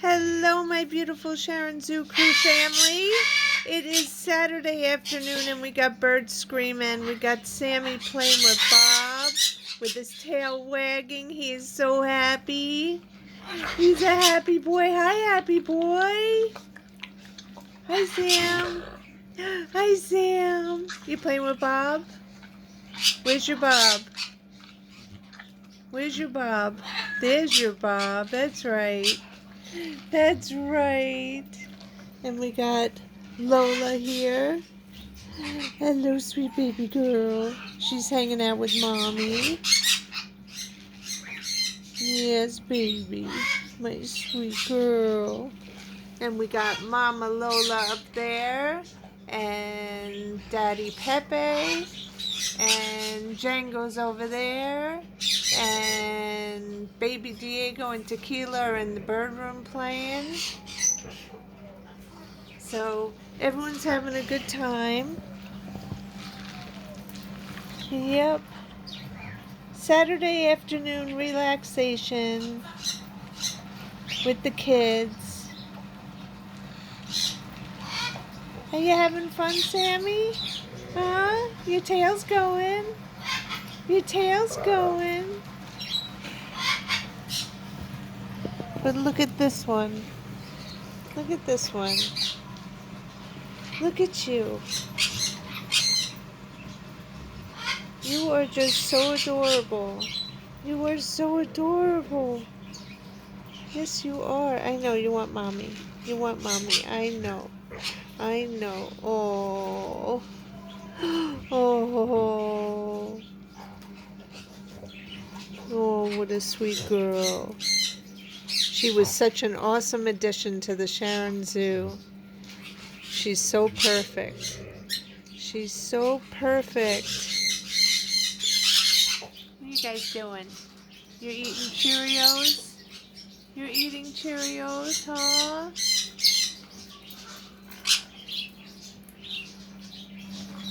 Hello, my beautiful Sharynzoo crew family. It is Saturday afternoon and we got birds screaming. We got Sammy playing with Bob with his tail wagging. He is so happy. He's a happy boy. Hi, happy boy. Hi, Sam. Hi, Sam. You playing with Bob? Where's your Bob? Where's your Bob? There's your Bob. That's right. That's right. And we got Lola here. Hello, sweet baby girl. She's hanging out with Mommy. Yes, baby. My sweet girl. And we got Mama Lola up there. And Daddy Pepe. And Django's over there. And Baby Diego and Tequila are in the bird room playing. So everyone's having a good time. Yep. Saturday afternoon relaxation with the kids. Are you having fun, Sammy? Huh? Your tail's going. Your tail's going. But look at this one. Look at this one. Look at you. You are just so adorable. You are so adorable. Yes, you are. I know you want Mommy. You want Mommy. I know. I know. Oh. Oh. Oh, what a sweet girl. She was such an awesome addition to the Sharynzoo. She's so perfect. She's so perfect. What are you guys doing? You're eating Cheerios? You're eating Cheerios, huh?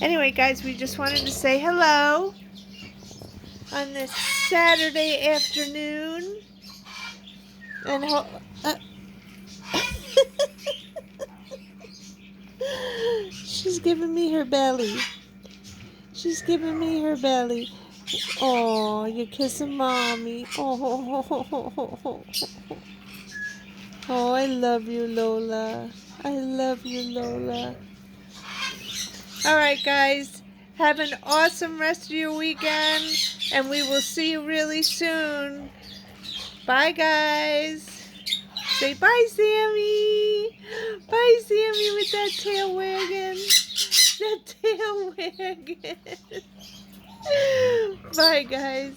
Anyway, guys, we just wanted to say hello on this Saturday afternoon. And she's giving me her belly. She's giving me her belly. Oh, you're kissing Mommy. Oh, I love you, Lola. I love you, Lola. All right, guys. Have an awesome rest of your weekend, and we will see you really soon. Bye, guys. Say bye, Sammy. Bye, Sammy, with that tail wagging. That tail wagging. Bye, guys.